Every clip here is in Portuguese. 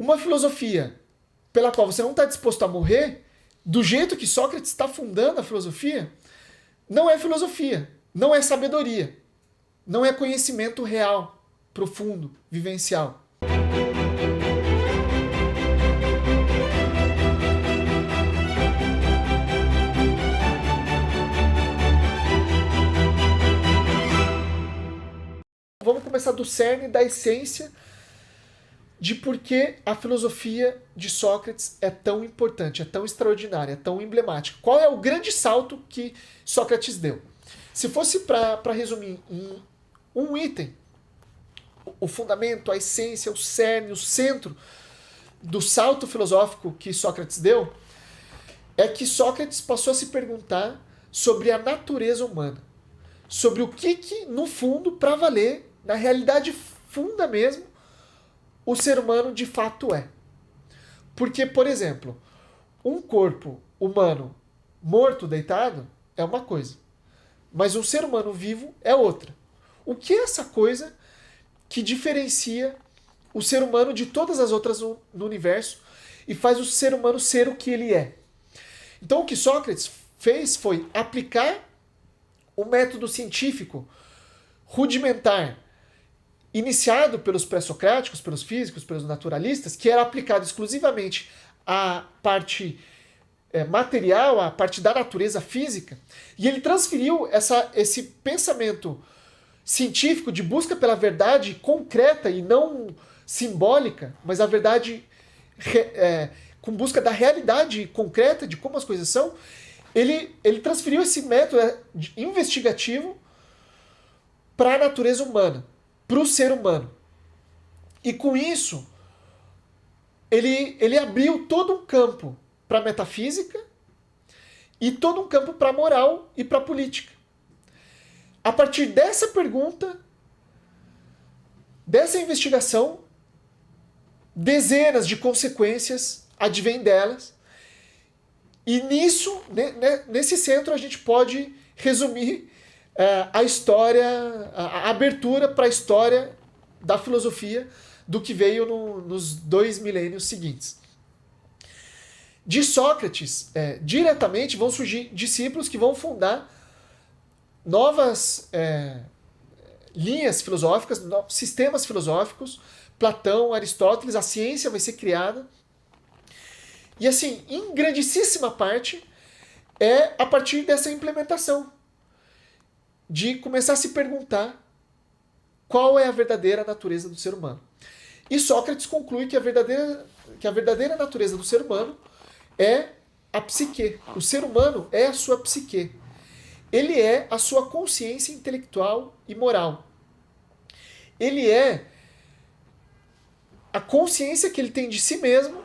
Uma filosofia pela qual você não está disposto a morrer, do jeito que Sócrates está fundando a filosofia, não é filosofia, não é sabedoria, não é conhecimento real, profundo, vivencial. Vamos começar do cerne, da essência de por que a filosofia de Sócrates é tão importante, é tão extraordinária, é tão emblemática. Qual é o grande salto que Sócrates deu? Se fosse para resumir em um item, o fundamento, a essência, o cerne, o centro do salto filosófico que Sócrates deu, é que Sócrates passou a se perguntar sobre a natureza humana. Sobre o que no fundo, para valer, na realidade funda mesmo, o ser humano de fato é. Porque, por exemplo, um corpo humano morto, deitado, é uma coisa. Mas um ser humano vivo é outra. O que é essa coisa que diferencia o ser humano de todas as outras no universo e faz o ser humano ser o que ele é? Então o que Sócrates fez foi aplicar o método científico rudimentar iniciado pelos pré-socráticos, pelos físicos, pelos naturalistas, que era aplicado exclusivamente à parte material, à parte da natureza física, e ele transferiu esse pensamento científico de busca pela verdade concreta e não simbólica, mas a verdade com busca da realidade concreta de como as coisas são, ele transferiu esse método investigativo para a natureza humana, para o ser humano. E com isso, ele abriu todo um campo para a metafísica e todo um campo para a moral e para a política. A partir dessa pergunta, dessa investigação, dezenas de consequências advêm delas. E nisso, nesse centro, a gente pode resumir a história, a abertura para a história da filosofia do que veio nos 2 milênios seguintes. De Sócrates, diretamente, vão surgir discípulos que vão fundar novas linhas filosóficas, novos sistemas filosóficos, Platão, Aristóteles, a ciência vai ser criada. E assim, em grandíssima parte, é a partir dessa implementação, de começar a se perguntar qual é a verdadeira natureza do ser humano. E Sócrates conclui que a verdadeira natureza do ser humano é a psique. O ser humano é a sua psique. Ele é a sua consciência intelectual e moral. Ele é a consciência que ele tem de si mesmo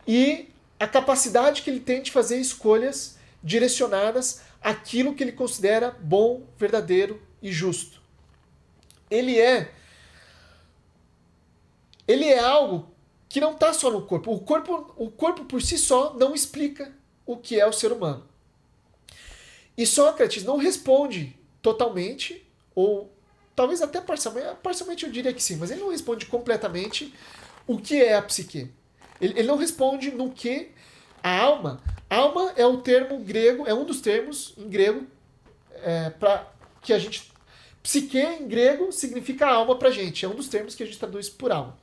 e a capacidade que ele tem de fazer escolhas direcionadas àquilo que ele considera bom, verdadeiro e justo. Ele é algo que não está só no corpo. O corpo por si só não explica o que é o ser humano. E Sócrates não responde totalmente, ou talvez até parcialmente eu diria que sim, mas ele não responde completamente o que é a psique. Ele não responde no que a alma. Alma é o termo grego, é um dos termos em grego para que a gente. Psique em grego significa alma pra gente, é um dos termos que a gente traduz por alma.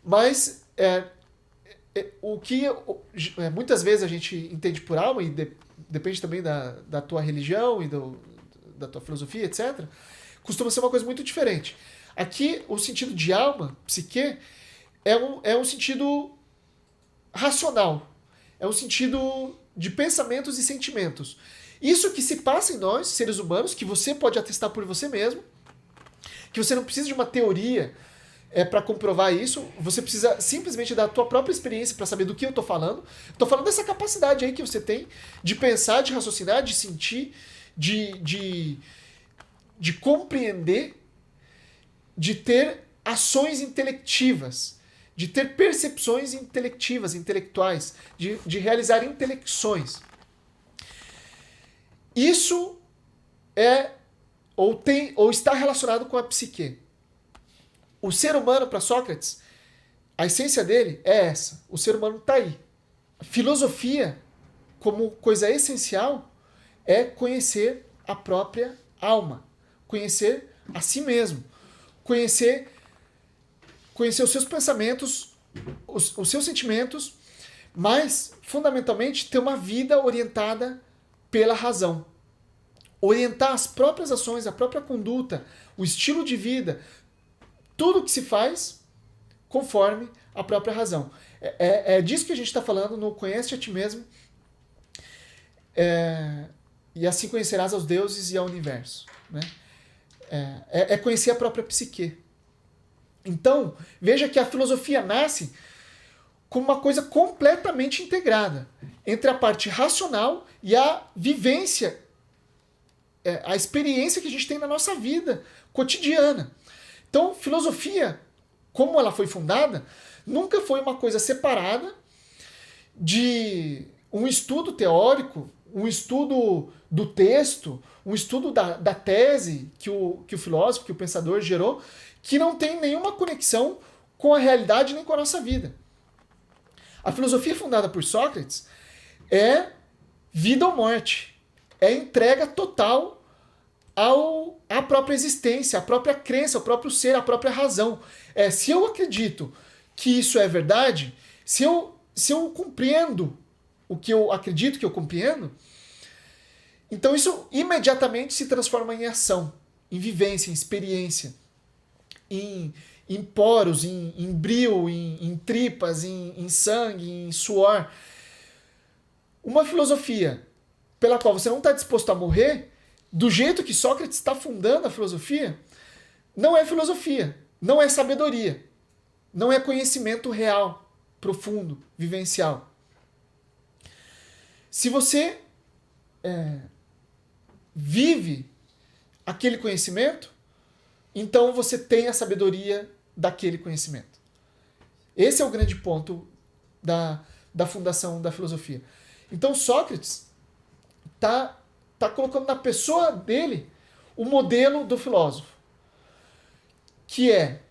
Mas o que muitas vezes a gente entende por alma, e depende também da tua religião e da tua filosofia, etc., costuma ser uma coisa muito diferente. Aqui, o sentido de alma, psique, é um sentido racional. É um sentido de pensamentos e sentimentos. Isso que se passa em nós, seres humanos, que você pode atestar por você mesmo, que você não precisa de uma teoria para comprovar isso, você precisa simplesmente da tua própria experiência para saber do que eu estou falando. Estou falando dessa capacidade aí que você tem de pensar, de raciocinar, de sentir, de compreender, de ter ações intelectivas, de ter percepções intelectivas, intelectuais, de realizar intelecções. Isso ou está relacionado com a psique. O ser humano, para Sócrates, A essência dele é essa. O ser humano está aí. A filosofia, como coisa essencial, é conhecer a própria alma. Conhecer a si mesmo. Conhecer os seus pensamentos, os seus sentimentos, mas, fundamentalmente, ter uma vida orientada pela razão. Orientar as próprias ações, a própria conduta, o estilo de vida, tudo que se faz conforme a própria razão. É disso que a gente está falando no Conhece a Ti Mesmo, e assim conhecerás aos deuses e ao universo. Né? É conhecer a própria psique. Então, veja que a filosofia nasce como uma coisa completamente integrada entre a parte racional e a vivência, a experiência que a gente tem na nossa vida cotidiana. Então, filosofia, como ela foi fundada, nunca foi uma coisa separada de um estudo teórico, um estudo do texto, um estudo da tese que o filósofo, que o pensador gerou, que não tem nenhuma conexão com a realidade nem com a nossa vida. A filosofia fundada por Sócrates é vida ou morte, é entrega total à própria existência, à própria crença, ao próprio ser, à própria razão. Se eu acredito que isso é verdade, se eu compreendo o que eu acredito que eu compreendo, então isso imediatamente se transforma em ação, em vivência, em experiência, em poros, em brio, em tripas, em sangue, em suor. Uma filosofia pela qual você não está disposto a morrer, do jeito que Sócrates está fundando a filosofia, não é filosofia, não é sabedoria, não é conhecimento real, profundo, vivencial. Se você vive aquele conhecimento, então você tem a sabedoria daquele conhecimento. Esse é o grande ponto da fundação da filosofia. Então Sócrates está colocando na pessoa dele o modelo do filósofo, que é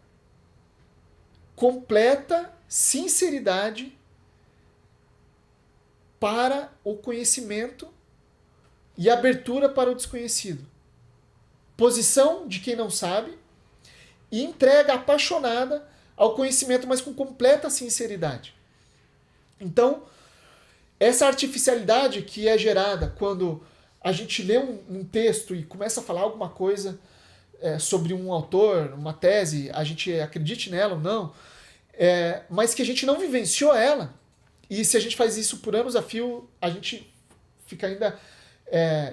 completa sinceridade para o conhecimento e abertura para o desconhecido. Posição de quem não sabe e entrega apaixonada ao conhecimento, mas com completa sinceridade. Então, essa artificialidade que é gerada quando a gente lê um texto e começa a falar alguma coisa sobre um autor, uma tese, a gente acredite nela ou não, mas que a gente não vivenciou ela, e se a gente faz isso por anos a fio, a gente fica ainda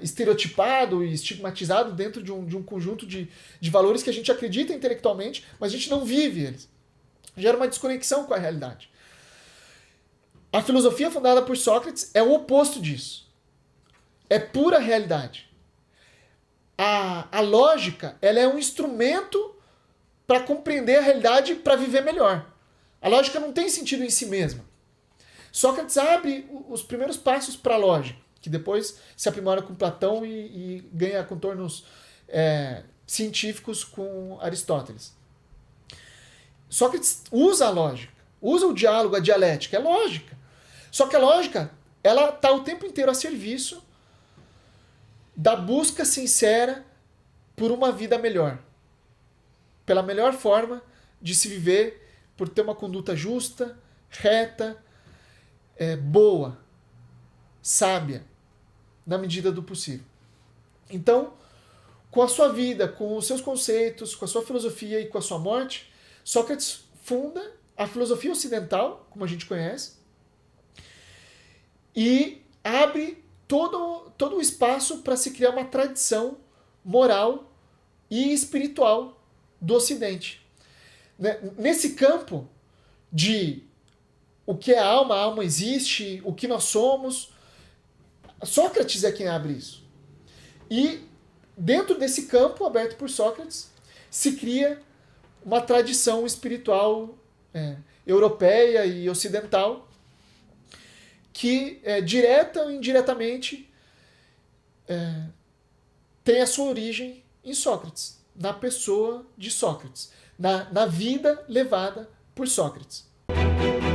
estereotipado e estigmatizado dentro de um conjunto de valores que a gente acredita intelectualmente, mas a gente não vive eles. Gera uma desconexão com a realidade. A filosofia fundada por Sócrates é o oposto disso. É pura realidade. A lógica, ela é um instrumento para compreender a realidade, para viver melhor. A lógica não tem sentido em si mesma. Sócrates abre os primeiros passos para a lógica, que depois se aprimora com Platão e ganha contornos científicos com Aristóteles. Sócrates usa a lógica, usa o diálogo, a dialética, é lógica. Só que a lógica, ela está o tempo inteiro a serviço da busca sincera por uma vida melhor. Pela melhor forma de se viver, por ter uma conduta justa, reta, boa, sábia, na medida do possível. Então, com a sua vida, com os seus conceitos, com a sua filosofia e com a sua morte, Sócrates funda a filosofia ocidental, como a gente conhece, e abre todo o espaço para se criar uma tradição moral e espiritual do Ocidente. Nesse campo de o que é a alma existe, o que nós somos, Sócrates é quem abre isso. E dentro desse campo aberto por Sócrates, se cria uma tradição espiritual europeia e ocidental que, direta ou indiretamente, tem a sua origem em Sócrates, na pessoa de Sócrates, na vida levada por Sócrates. Tchau.